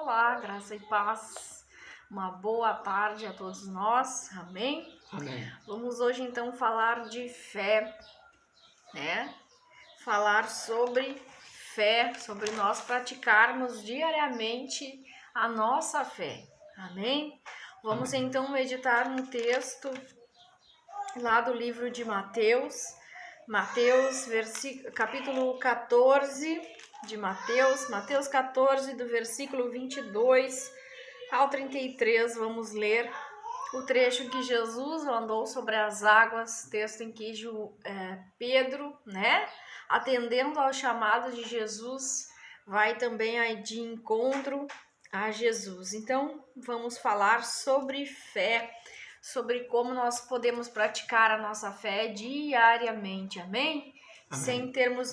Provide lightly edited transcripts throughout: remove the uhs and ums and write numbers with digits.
Olá, graça e paz. Uma boa tarde a todos nós. Amém? Amém. Vamos hoje então falar de fé, né? Falar sobre fé, sobre nós praticarmos diariamente a nossa fé. Amém? Vamos Amém. então meditar no texto lá do livro de Mateus, capítulo 14 de Mateus 14, do versículo 22 ao 33, vamos ler o trecho que Jesus andou sobre as águas, texto em que Pedro, né, atendendo ao chamado de Jesus, vai também aí de encontro a Jesus. Então, vamos falar sobre fé, sobre como nós podemos praticar a nossa fé diariamente, amém? Sem termos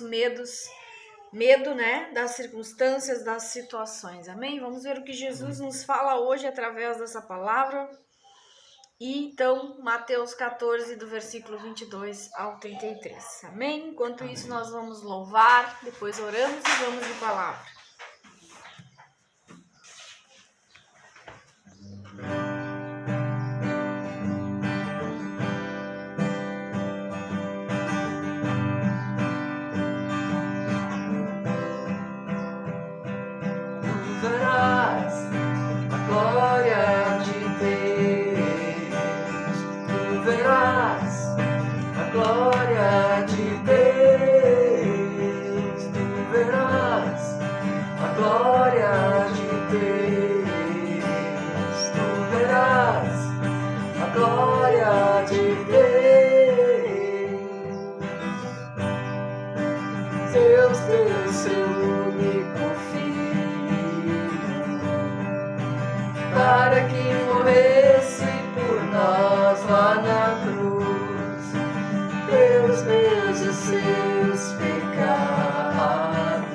medo, né, das circunstâncias, das situações, amém? Vamos ver o que Jesus nos fala hoje através dessa palavra. E então, Mateus 14, do versículo 22 ao 33, amém? Enquanto isso, nós vamos louvar, depois oramos e vamos de palavra. Verás a glória de Deus, tu verás a glória de Deus, tu verás a glória de Deus, tu verás a glória de Deus. Deus deu seu único para que morresse por nós lá na cruz, pelos meus e seus pecados.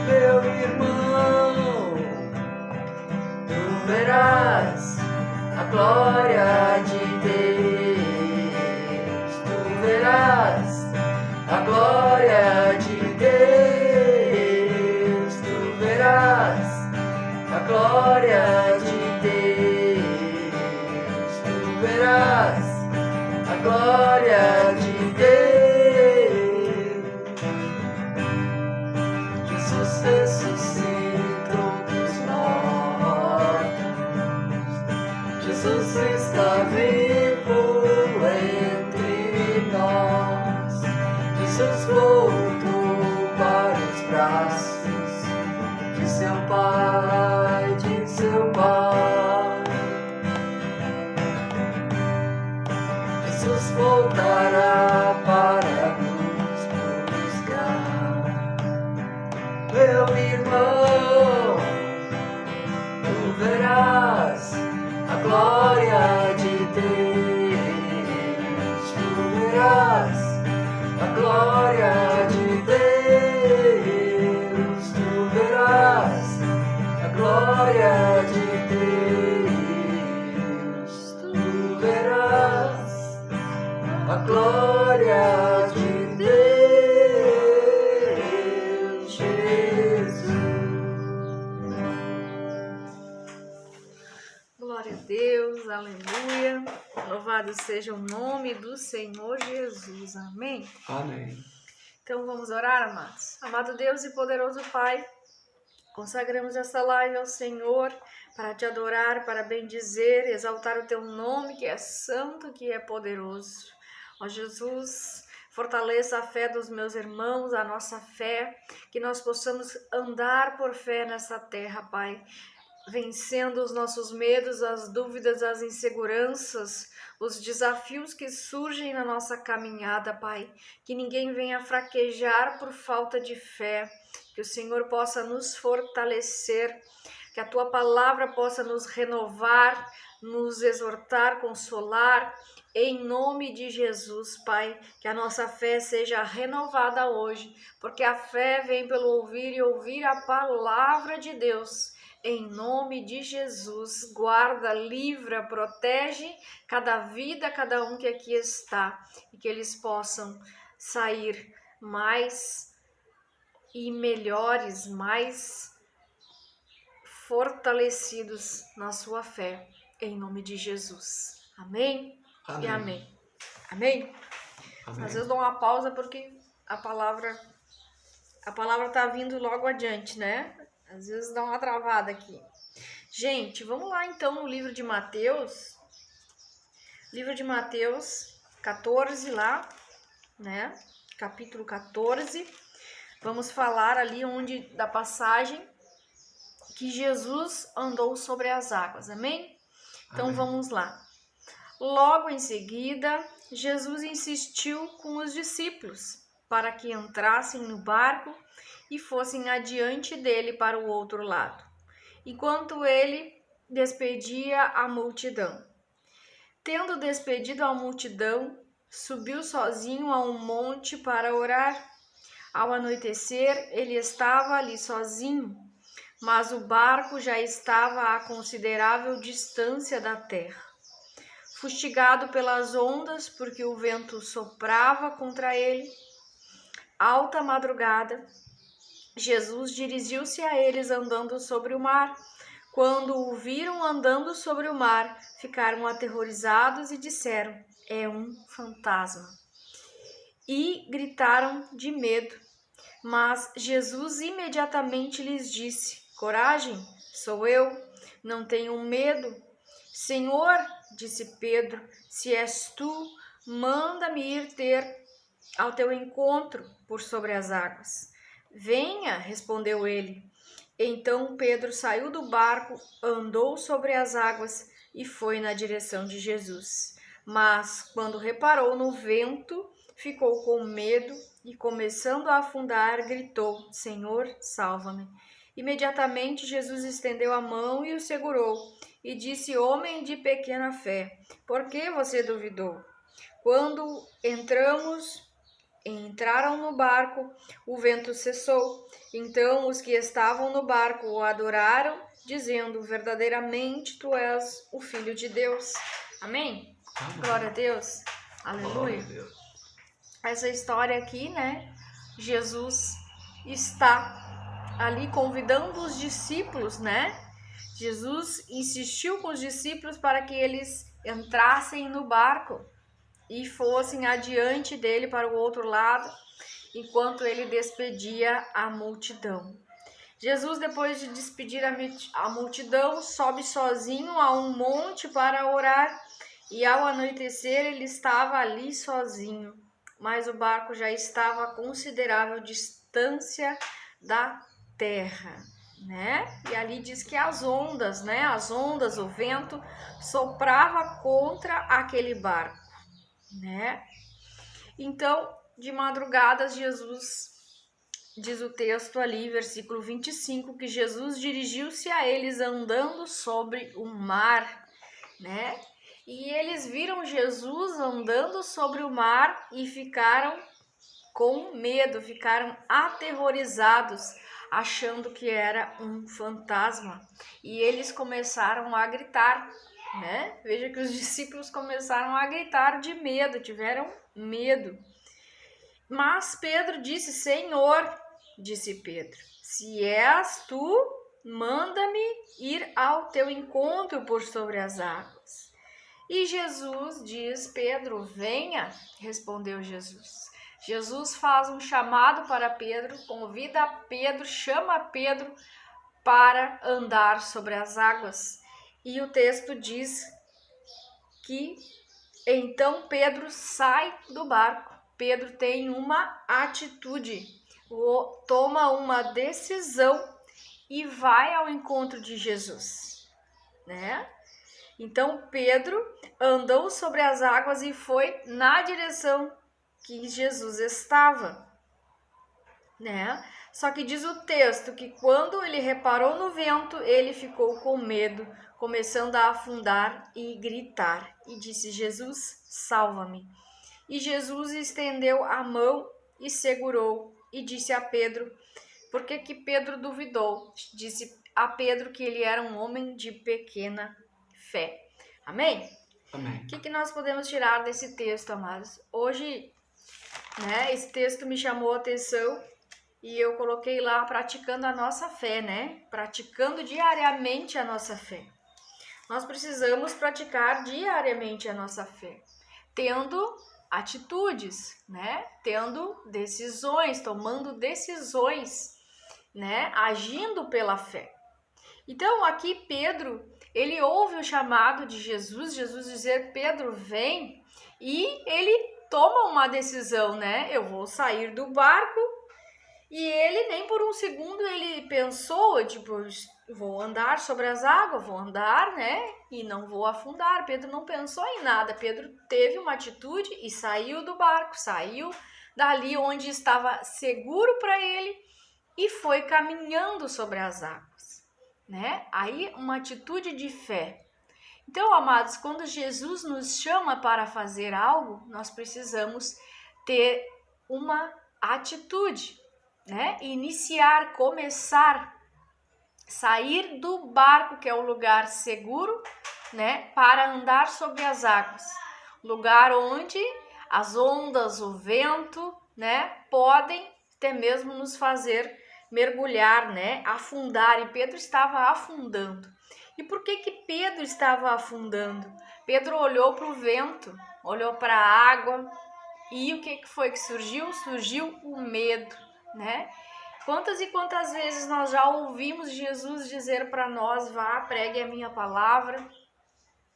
Meu irmão, tu verás a glória de Deus, tu verás a glória de Deus, tu verás a glória de Deus, tu verás a glória de Deus. Jesus ressuscitou dos mortos, Jesus está vivo entre nós, Jesus voltou para os braços de seu Pai, de seu Pai. Jesus voltará para nos buscar. Meu irmão, tu verás a glória de Deus, tu verás a glória de Deus, tu verás a glória de Deus, tu verás a glória de Deus, Jesus. Glória a Deus, aleluia. Louvado seja o nome do Senhor Jesus, amém? Amém. Então vamos orar, amados. Amado Deus e poderoso Pai, consagramos esta live ao Senhor para te adorar, para bendizer, exaltar o teu nome, que é santo, que é poderoso. Ó Jesus, fortaleça a fé dos meus irmãos, a nossa fé, que nós possamos andar por fé nessa terra, Pai, vencendo os nossos medos, as dúvidas, as inseguranças, os desafios que surgem na nossa caminhada, Pai. Que ninguém venha fraquejar por falta de fé, que o Senhor possa nos fortalecer, que a Tua palavra possa nos renovar, nos exortar, consolar, em nome de Jesus, Pai, que a nossa fé seja renovada hoje, porque a fé vem pelo ouvir e ouvir a palavra de Deus. Em nome de Jesus, guarda, livra, protege cada vida, cada um que aqui está, e que eles possam sair mais e melhores, mais fortalecidos na sua fé, em nome de Jesus. Amém? Amém. E amém. Amém? Amém. Às vezes dou uma pausa porque a palavra tá vindo logo adiante, né? Às vezes dá uma travada aqui. Gente, vamos lá então no livro de Mateus. Livro de Mateus 14 lá, né? Capítulo 14. Vamos falar ali da passagem que Jesus andou sobre as águas. Amém? Então Amém. vamos lá. Logo em seguida, Jesus insistiu com os discípulos para que entrassem no barco e fossem adiante dele para o outro lado, enquanto ele despedia a multidão. Tendo despedido a multidão, subiu sozinho a um monte para orar. Ao anoitecer, ele estava ali sozinho, mas o barco já estava a considerável distância da terra. Fustigado pelas ondas, porque o vento soprava contra ele, alta madrugada, Jesus dirigiu-se a eles andando sobre o mar. Quando o viram andando sobre o mar, ficaram aterrorizados e disseram: é um fantasma. E gritaram de medo. Mas Jesus imediatamente lhes disse: coragem, sou eu, não tenham medo. Senhor, disse Pedro, se és tu, manda-me ir ter ao teu encontro por sobre as águas. Venha, respondeu ele. Então Pedro saiu do barco, andou sobre as águas e foi na direção de Jesus. Mas, quando reparou no vento, ficou com medo e, começando a afundar, gritou: Senhor, salva-me. Imediatamente Jesus estendeu a mão e o segurou e disse: homem de pequena fé, por que você duvidou? Quando entraram no barco, o vento cessou. Então os que estavam no barco o adoraram, dizendo: verdadeiramente tu és o Filho de Deus. Amém? Amém. Glória a Deus. Aleluia. Glória a Deus. Essa história aqui, né? Jesus está ali convidando os discípulos, né? Jesus insistiu com os discípulos para que eles entrassem no barco e fossem adiante dele para o outro lado, enquanto ele despedia a multidão. Jesus, depois de despedir a multidão, sobe sozinho a um monte para orar, e ao anoitecer ele estava ali sozinho, mas o barco já estava a considerável distância da terra, né? E ali diz que as ondas, né? As ondas, o vento soprava contra aquele barco, né? Então, de madrugada, Jesus, diz o texto ali, versículo 25, que Jesus dirigiu-se a eles andando sobre o mar, né? E eles viram Jesus andando sobre o mar e ficaram com medo, ficaram aterrorizados, achando que era um fantasma. E eles começaram a gritar, né? Veja que os discípulos começaram a gritar de medo, tiveram medo. Mas Pedro disse: Senhor, disse Pedro, se és tu, manda-me ir ao teu encontro por sobre as águas. E Jesus diz: Pedro, venha, respondeu Jesus. Jesus faz um chamado para Pedro, convida Pedro, chama Pedro para andar sobre as águas. E o texto diz que então Pedro sai do barco. Pedro tem uma atitude, toma uma decisão e vai ao encontro de Jesus, né? Então Pedro andou sobre as águas e foi na direção que Jesus estava, né? Só que diz o texto que quando ele reparou no vento, ele ficou com medo, começando a afundar e gritar, e disse: Jesus, salva-me. E Jesus estendeu a mão e segurou, e disse a Pedro, porque que Pedro duvidou, disse a Pedro que ele era um homem de pequena fé. Amém? Amém. O que nós podemos tirar desse texto, amados? Hoje, né, esse texto me chamou a atenção e eu coloquei lá praticando a nossa fé, né? Praticando diariamente a nossa fé. Nós precisamos praticar diariamente a nossa fé, tendo atitudes, né? Tendo decisões, tomando decisões, né? Agindo pela fé. Então, aqui Pedro, ele ouve o chamado de Jesus dizer, Pedro, vem, e ele toma uma decisão, né? Eu vou sair do barco, e ele nem por um segundo ele pensou, tipo, vou andar sobre as águas, vou andar, né? E não vou afundar. Pedro não pensou em nada. Pedro teve uma atitude e saiu do barco, saiu dali onde estava seguro para ele e foi caminhando sobre as águas, né? Aí uma atitude de fé. Então, amados, quando Jesus nos chama para fazer algo, nós precisamos ter uma atitude, né? Iniciar, começar, sair do barco, que é o lugar seguro, né? Para andar sobre as águas. Lugar onde as ondas, o vento, né? Podem até mesmo nos fazer mergulhar, né? Afundar. E Pedro estava afundando. E por que Pedro estava afundando? Pedro olhou para o vento, olhou para a água, e o que foi que surgiu? Surgiu o medo, né? Quantas e quantas vezes nós já ouvimos Jesus dizer para nós, vá, pregue a minha palavra.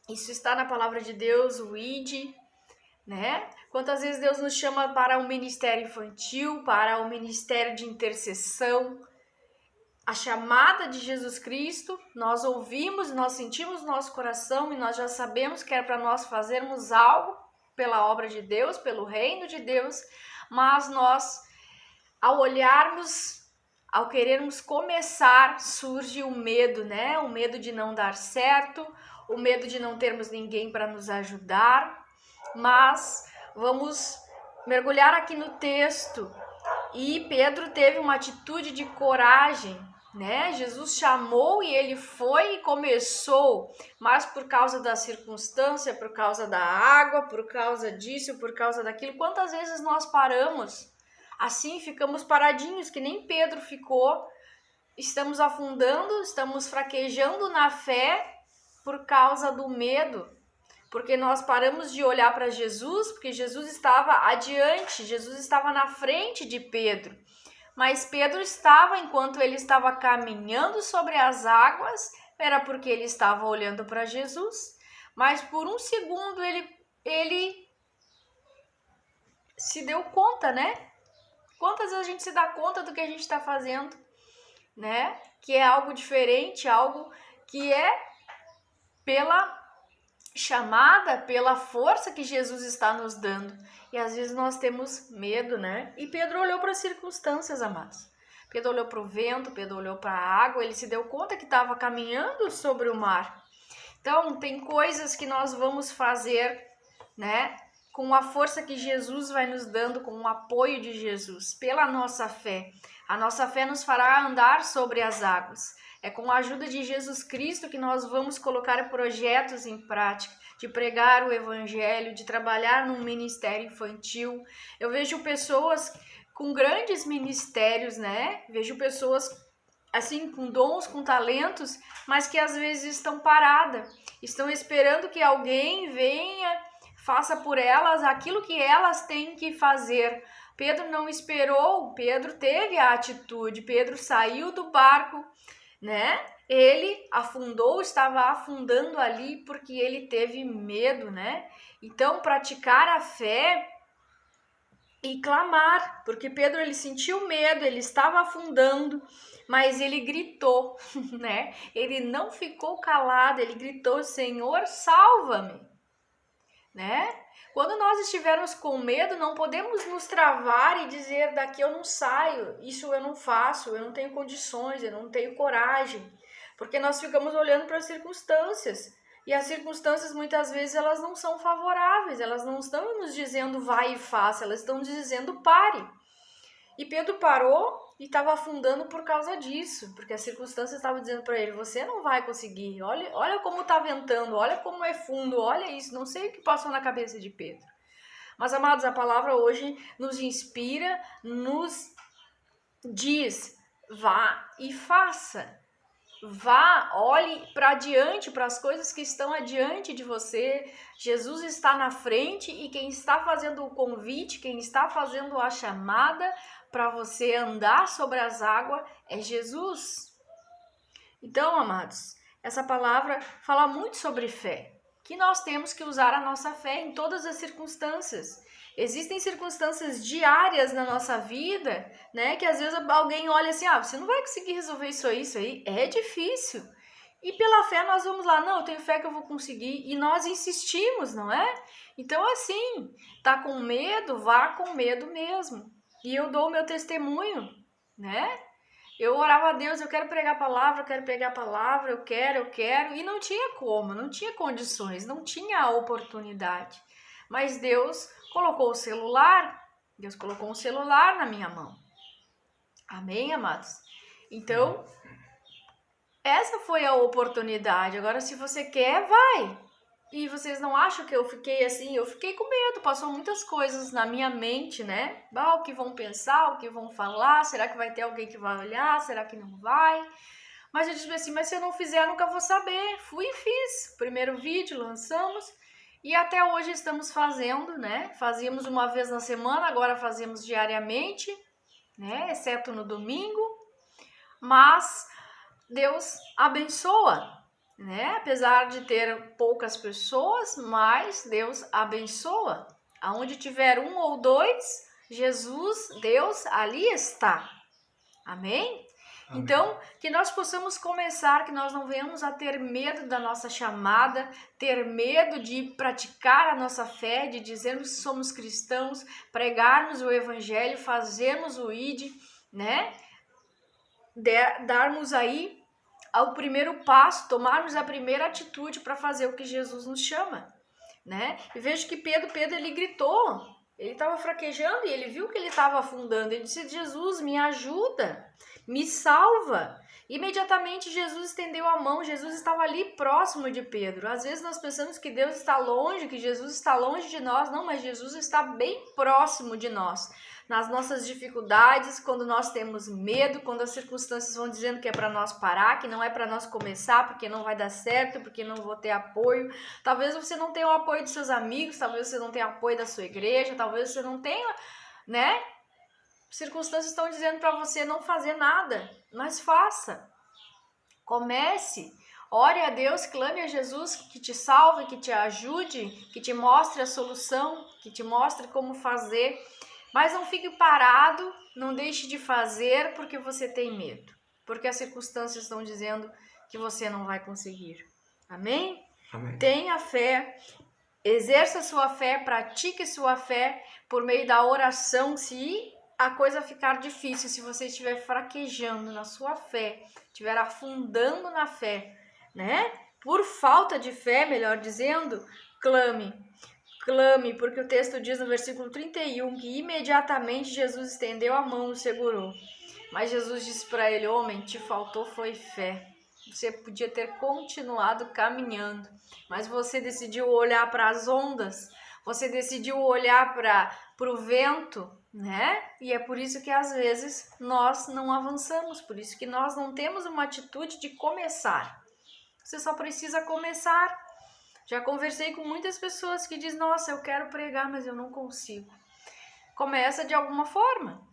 Isso está na palavra de Deus, o ide, né? Quantas vezes Deus nos chama para o ministério infantil, para o ministério de intercessão. A chamada de Jesus Cristo, nós ouvimos, nós sentimos no nosso coração e nós já sabemos que é para nós fazermos algo pela obra de Deus, pelo reino de Deus, mas nós, ao olharmos, ao querermos começar, surge o medo, né? O medo de não dar certo, o medo de não termos ninguém para nos ajudar, mas vamos mergulhar aqui no texto. E Pedro teve uma atitude de coragem, né? Jesus chamou e ele foi e começou, mas por causa da circunstância, por causa da água, por causa disso, por causa daquilo, quantas vezes nós paramos? Assim ficamos paradinhos, que nem Pedro ficou, estamos afundando, estamos fraquejando na fé por causa do medo, porque nós paramos de olhar para Jesus, porque Jesus estava adiante, Jesus estava na frente de Pedro. Mas Pedro estava, enquanto ele estava caminhando sobre as águas, era porque ele estava olhando para Jesus. Mas por um segundo ele se deu conta, né? Quantas vezes a gente se dá conta do que a gente está fazendo, né? Que é algo diferente, algo que é pela chamada, pela força que Jesus está nos dando. E às vezes nós temos medo, né? E Pedro olhou para as circunstâncias, amados. Pedro olhou para o vento, Pedro olhou para a água, ele se deu conta que estava caminhando sobre o mar. Então, tem coisas que nós vamos fazer, né? Com a força que Jesus vai nos dando, com o apoio de Jesus, pela nossa fé. A nossa fé nos fará andar sobre as águas. É com a ajuda de Jesus Cristo que nós vamos colocar projetos em prática, de pregar o evangelho, de trabalhar num ministério infantil. Eu vejo pessoas com grandes ministérios, né? Vejo pessoas assim com dons, com talentos, mas que às vezes estão paradas, estão esperando que alguém venha, faça por elas aquilo que elas têm que fazer. Pedro não esperou, Pedro teve a atitude, Pedro saiu do barco, né? Ele afundou, estava afundando ali porque ele teve medo, né? Então, praticar a fé e clamar, porque Pedro ele sentiu medo, ele estava afundando, mas ele gritou, né? Ele não ficou calado, ele gritou: Senhor, salva-me, né? Quando nós estivermos com medo, não podemos nos travar e dizer: daqui eu não saio, isso eu não faço, eu não tenho condições, eu não tenho coragem, porque nós ficamos olhando para as circunstâncias, e as circunstâncias muitas vezes elas não são favoráveis, elas não estão nos dizendo vai e faça, elas estão dizendo pare. E Pedro parou e estava afundando por causa disso, porque as circunstâncias estavam dizendo para ele: você não vai conseguir, olha como está ventando, olha como é fundo, olha isso. Não sei o que passou na cabeça de Pedro. Mas, amados, a palavra hoje nos inspira, nos diz: vá e faça. Vá, olhe para diante, para as coisas que estão adiante de você. Jesus está na frente e quem está fazendo o convite, quem está fazendo a chamada para você andar sobre as águas é Jesus. Então, amados, essa palavra fala muito sobre fé, que nós temos que usar a nossa fé em todas as circunstâncias. Existem circunstâncias diárias na nossa vida, né, que às vezes alguém olha assim, você não vai conseguir resolver isso aí, é difícil. E pela fé nós vamos lá, não, eu tenho fé que eu vou conseguir, e nós insistimos, não é? Então assim, tá com medo, vá com medo mesmo. E eu dou o meu testemunho, né? Eu orava a Deus, eu quero pregar a palavra, eu quero, e não tinha como, não tinha condições, não tinha oportunidade. Mas Deus colocou um celular na minha mão. Amém, amados? Então, essa foi a oportunidade. Agora, se você quer, vai. E vocês não acham que eu fiquei assim? Eu fiquei com medo, passou muitas coisas na minha mente, né? O que vão pensar, o que vão falar, será que vai ter alguém que vai olhar, será que não vai? Mas eu disse assim, mas se eu não fizer, eu nunca vou saber. Fui e fiz. Primeiro vídeo, lançamos. E até hoje estamos fazendo, né? Fazíamos uma vez na semana, agora fazemos diariamente, né? Exceto no domingo. Mas Deus abençoa, né? Apesar de ter poucas pessoas, mas Deus abençoa. Aonde tiver um ou dois, Jesus, Deus, ali está. Amém? Então, que nós possamos começar, que nós não venhamos a ter medo da nossa chamada, ter medo de praticar a nossa fé, de dizermos que somos cristãos, pregarmos o evangelho, fazermos o ID, né? Darmos aí ao primeiro passo, tomarmos a primeira atitude para fazer o que Jesus nos chama, né? E vejo que Pedro ele gritou, ele estava fraquejando e ele viu que ele estava afundando. Ele disse: Jesus, me ajuda, me salva. Imediatamente Jesus estendeu a mão, Jesus estava ali próximo de Pedro. Às vezes nós pensamos que Deus está longe, que Jesus está longe de nós. Não, mas Jesus está bem próximo de nós. Nas nossas dificuldades, quando nós temos medo, quando as circunstâncias vão dizendo que é para nós parar, que não é para nós começar, porque não vai dar certo, porque não vou ter apoio. Talvez você não tenha o apoio dos seus amigos, talvez você não tenha apoio da sua igreja, talvez você não tenha, né? Circunstâncias estão dizendo para você não fazer nada, mas faça. Comece. Ore a Deus, clame a Jesus que te salve, que te ajude, que te mostre a solução, que te mostre como fazer. Mas não fique parado, não deixe de fazer porque você tem medo. Porque as circunstâncias estão dizendo que você não vai conseguir. Amém? Amém. Tenha fé, exerça sua fé, pratique sua fé por meio da oração. Se a coisa ficar difícil, se você estiver fraquejando na sua fé, estiver afundando na fé, né? Por falta de fé, melhor dizendo, clame, porque o texto diz no versículo 31 que imediatamente Jesus estendeu a mão e o segurou. Mas Jesus disse para ele: homem, te faltou foi fé. Você podia ter continuado caminhando, mas você decidiu olhar para as ondas, você decidiu olhar para o vento, né? E é por isso que às vezes nós não avançamos, por isso que nós não temos uma atitude de começar. Você só precisa começar. Já conversei com muitas pessoas que dizem: nossa, eu quero pregar, mas eu não consigo. Começa de alguma forma.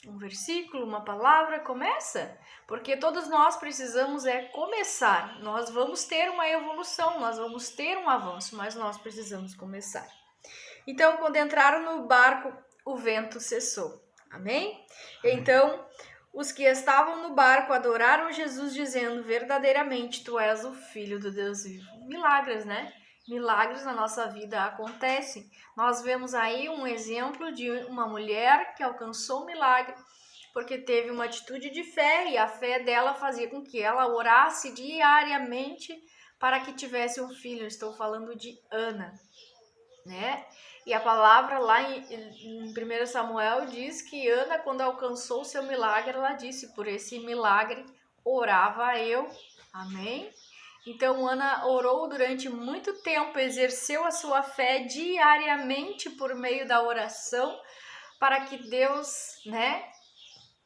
Um versículo, uma palavra, começa. Porque todos nós precisamos começar. Nós vamos ter uma evolução, nós vamos ter um avanço, mas nós precisamos começar. Então, quando entraram no barco, o vento cessou. Amém? Então, os que estavam no barco adoraram Jesus, dizendo: verdadeiramente, tu és o Filho do Deus vivo. Milagres, né? Milagres na nossa vida acontecem. Nós vemos aí um exemplo de uma mulher que alcançou um milagre porque teve uma atitude de fé, e a fé dela fazia com que ela orasse diariamente para que tivesse um filho. Eu estou falando de Ana, né? E a palavra lá em 1 Samuel diz que Ana, quando alcançou o seu milagre, ela disse: por esse milagre orava eu. Amém? Então Ana orou durante muito tempo, exerceu a sua fé diariamente por meio da oração, para que Deus, né,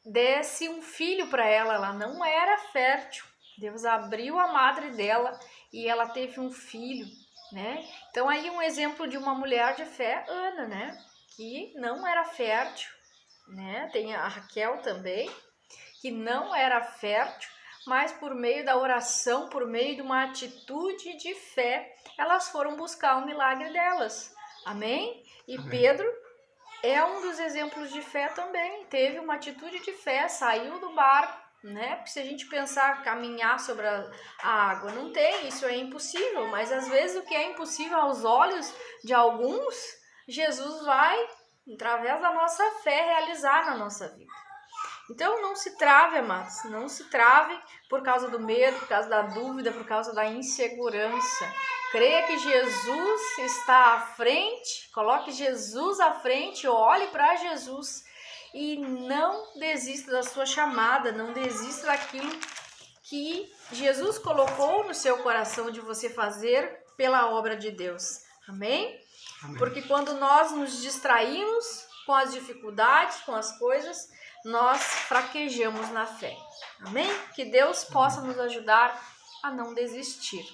desse um filho para ela. Ela não era fértil. Deus abriu a madre dela e ela teve um filho, né? Então aí um exemplo de uma mulher de fé, Ana, né? Que não era fértil, né? Tem a Raquel também, que não era fértil, mas por meio da oração, por meio de uma atitude de fé, elas foram buscar o milagre delas. Amém? E Amém. Pedro é um dos exemplos de fé também. Teve uma atitude de fé, saiu do barco, né? Porque se a gente pensar caminhar sobre a água, não tem, isso é impossível. Mas às vezes o que é impossível aos olhos de alguns, Jesus vai, através da nossa fé, realizar na nossa vida. Então não se trave, amados, não se trave por causa do medo, por causa da dúvida, por causa da insegurança. Creia que Jesus está à frente, coloque Jesus à frente, olhe para Jesus e não desista da sua chamada, não desista daquilo que Jesus colocou no seu coração de você fazer pela obra de Deus. Amém? Amém. Porque quando nós nos distraímos com as dificuldades, com as coisas, nós fraquejamos na fé. Amém? Que Deus possa nos ajudar a não desistir.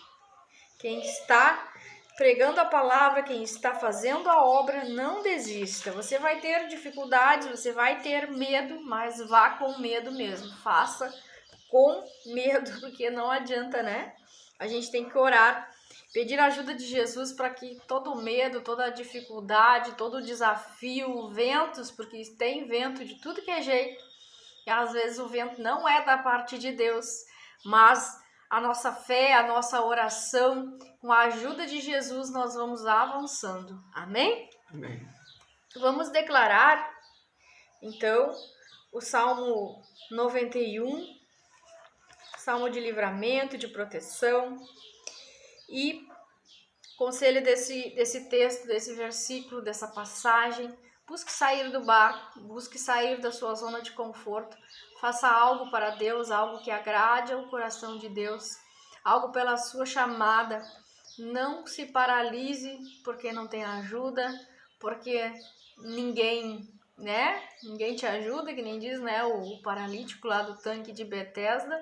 Quem está pregando a palavra, quem está fazendo a obra, não desista. Você vai ter dificuldades, você vai ter medo, mas vá com medo mesmo. Faça com medo, porque não adianta, né? A gente tem que orar, pedir a ajuda de Jesus para que todo medo, toda dificuldade, todo desafio, ventos, porque tem vento de tudo que é jeito, e às vezes o vento não é da parte de Deus, mas a nossa fé, a nossa oração, com a ajuda de Jesus, nós vamos avançando. Amém? Amém. Vamos declarar, então, o Salmo 91, Salmo de livramento, de proteção. E conselho desse texto, desse versículo, dessa passagem: busque sair do barco, busque sair da sua zona de conforto, faça algo para Deus, algo que agrade ao coração de Deus, algo pela sua chamada. Não se paralise porque não tem ajuda, porque ninguém, né? Ninguém te ajuda, que nem diz, né, o paralítico lá do tanque de Betesda.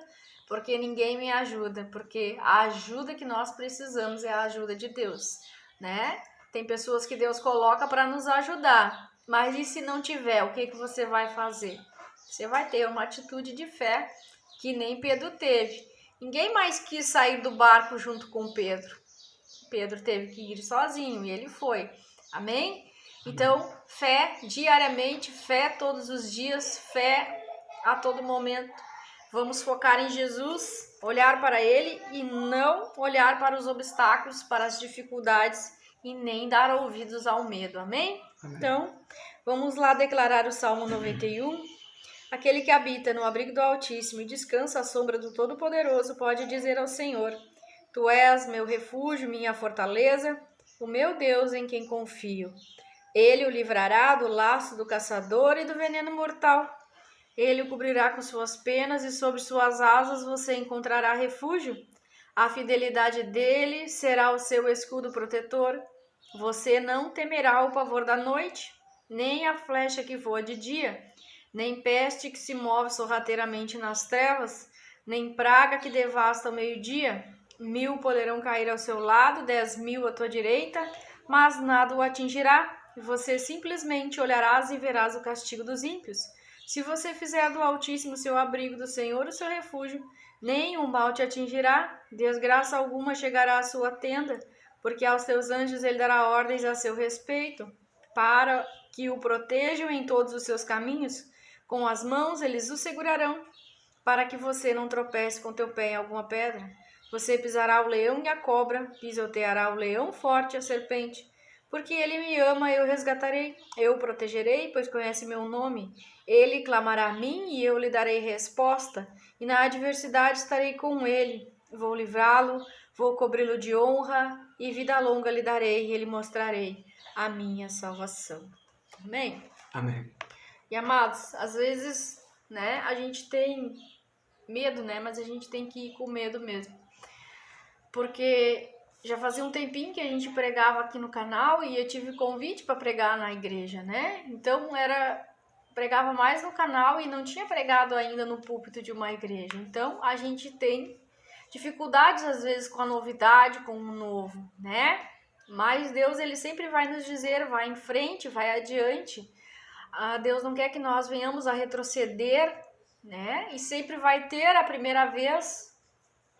Porque ninguém me ajuda, porque a ajuda que nós precisamos é a ajuda de Deus, né? Tem pessoas que Deus coloca para nos ajudar, mas e se não tiver, o que você vai fazer? Você vai ter uma atitude de fé que nem Pedro teve. Ninguém mais quis sair do barco junto com Pedro. Pedro teve que ir sozinho e ele foi. Amém? Então, fé diariamente, fé todos os dias, fé a todo momento. Vamos focar em Jesus, olhar para Ele e não olhar para os obstáculos, para as dificuldades e nem dar ouvidos ao medo. Amém? Amém. Então, vamos lá declarar o Salmo 91. Aquele que habita no abrigo do Altíssimo e descansa à sombra do Todo-Poderoso pode dizer ao Senhor: Tu és meu refúgio, minha fortaleza, o meu Deus em quem confio. Ele o livrará do laço do caçador e do veneno mortal. Ele o cobrirá com suas penas e sob suas asas você encontrará refúgio. A fidelidade dele será o seu escudo protetor. Você não temerá o pavor da noite, nem a flecha que voa de dia, nem peste que se move sorrateiramente nas trevas, nem praga que devasta ao meio-dia. 1000 poderão cair ao seu lado, 10.000 à tua direita, mas nada o atingirá. Você simplesmente olharás e verás o castigo dos ímpios. Se você fizer do Altíssimo seu abrigo, do Senhor o seu refúgio, nenhum mal te atingirá, desgraça alguma chegará à sua tenda, porque aos teus anjos ele dará ordens a seu respeito, para que o protejam em todos os seus caminhos. Com as mãos eles o segurarão, para que você não tropece com teu pé em alguma pedra. Você pisará o leão e a cobra, pisoteará o leão forte e a serpente. Porque ele me ama, eu resgatarei, eu o protegerei, pois conhece meu nome. Ele clamará a mim e eu lhe darei resposta, e na adversidade estarei com ele. Vou livrá-lo, vou cobri-lo de honra, e vida longa lhe darei, e lhe mostrarei a minha salvação. Amém? Amém. E amados, às vezes, né, a gente tem medo, né, mas a gente tem que ir com medo mesmo. Porque já fazia um tempinho que a gente pregava aqui no canal e eu tive convite para pregar na igreja, né? Então era pregava mais no canal e não tinha pregado ainda no púlpito de uma igreja. Então, a gente tem dificuldades às vezes com a novidade, com o novo, né? Mas Deus, ele sempre vai nos dizer, vai em frente, vai adiante. Deus não quer que nós venhamos a retroceder, né? E sempre vai ter a primeira vez,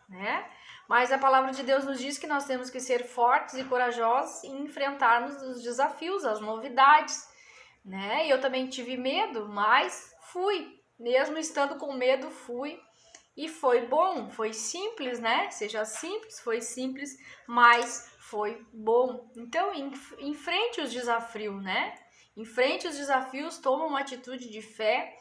né? Mas a palavra de Deus nos diz que nós temos que ser fortes e corajosos e enfrentarmos os desafios, as novidades, né? E eu também tive medo, mas fui. Mesmo estando com medo, fui. E foi bom, foi simples, né? Seja simples, foi simples, mas foi bom. Então, enfrente os desafios, né? Enfrente os desafios, toma uma atitude de fé.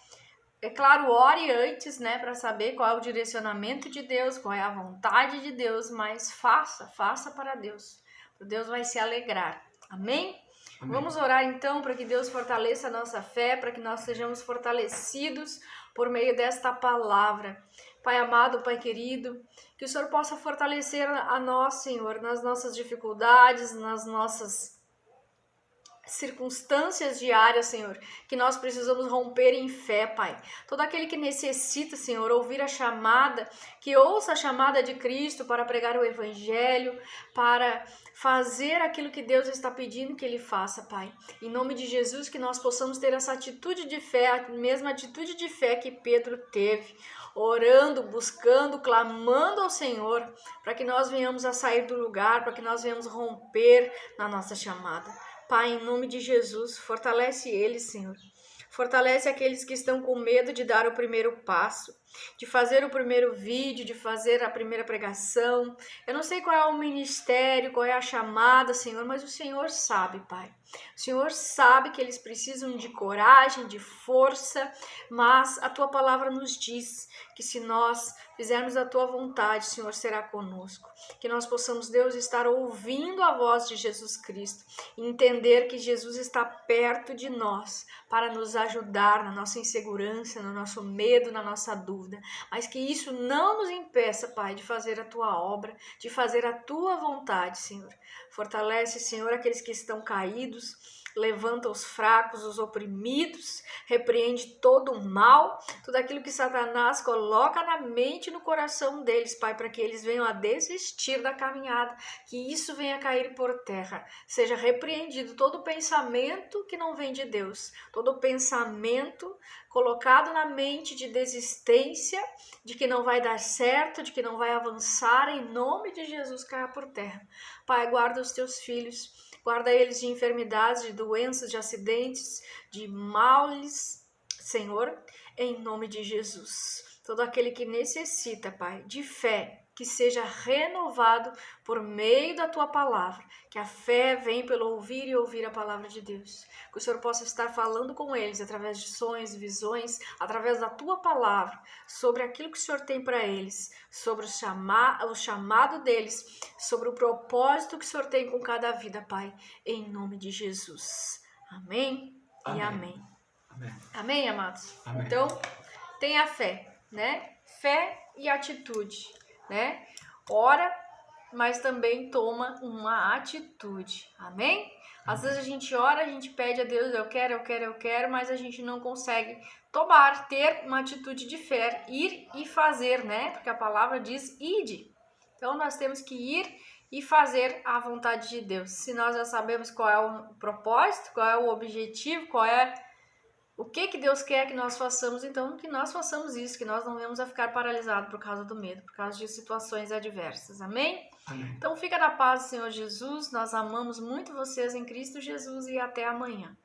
É claro, ore antes, né, para saber qual é o direcionamento de Deus, qual é a vontade de Deus, mas faça para Deus. Deus vai se alegrar. Amém? Amém. Vamos orar então para que Deus fortaleça a nossa fé, para que nós sejamos fortalecidos por meio desta palavra. Pai amado, Pai querido, que o Senhor possa fortalecer a nós, Senhor, nas nossas dificuldades, nas nossas circunstâncias diárias, Senhor, que nós precisamos romper em fé, Pai. Todo aquele que necessita, Senhor, ouvir a chamada, que ouça a chamada de Cristo para pregar o Evangelho, para fazer aquilo que Deus está pedindo que Ele faça, Pai. Em nome de Jesus, que nós possamos ter essa atitude de fé, a mesma atitude de fé que Pedro teve, orando, buscando, clamando ao Senhor, para que nós venhamos a sair do lugar, para que nós venhamos romper na nossa chamada. Pai, em nome de Jesus, fortalece eles, Senhor. Fortalece aqueles que estão com medo de dar o primeiro passo, de fazer o primeiro vídeo, de fazer a primeira pregação. Eu não sei qual é o ministério, qual é a chamada, Senhor, mas o Senhor sabe, Pai. O Senhor sabe que eles precisam de coragem, de força, mas a Tua palavra nos diz que se nós fizermos a Tua vontade, o Senhor será conosco. Que nós possamos, Deus, estar ouvindo a voz de Jesus Cristo e entender que Jesus está perto de nós para nos ajudar na nossa insegurança, no nosso medo, na nossa dúvida. Mas que isso não nos impeça, Pai, de fazer a Tua obra, de fazer a Tua vontade, Senhor. Fortalece, Senhor, aqueles que estão caídos, levanta os fracos, os oprimidos, repreende todo o mal, tudo aquilo que Satanás coloca na mente e no coração deles, Pai, para que eles venham a desistir da caminhada, que isso venha a cair por terra, seja repreendido todo pensamento que não vem de Deus, todo pensamento colocado na mente de desistência, de que não vai dar certo, de que não vai avançar, em nome de Jesus, caia por terra. Pai, guarda os Teus filhos, guarda eles de enfermidades, de doenças, de acidentes, de males, Senhor, em nome de Jesus. Todo aquele que necessita, Pai, de fé, que seja renovado por meio da Tua palavra, que a fé vem pelo ouvir e ouvir a palavra de Deus. Que o Senhor possa estar falando com eles através de sonhos, visões, através da Tua palavra, sobre aquilo que o Senhor tem para eles, sobre o chamado deles, sobre o propósito que o Senhor tem com cada vida, Pai, em nome de Jesus. Amém, amém. E amém. Amém. Amém, amados? Amém. Então, tenha fé, né? Fé e atitude, né? Ora, mas também toma uma atitude. Amém? Às vezes a gente ora, a gente pede a Deus, eu quero, mas a gente não consegue ter uma atitude de fé, ir e fazer, né? Porque a palavra diz ide. Então nós temos que ir e fazer a vontade de Deus. Se nós já sabemos qual é o propósito, qual é o objetivo, qual é o que Deus quer que nós façamos, então que nós façamos isso, que nós não venhamos a ficar paralisados por causa do medo, por causa de situações adversas. Amém? Amém. Então fica na paz do Senhor Jesus, nós amamos muito vocês em Cristo Jesus e até amanhã.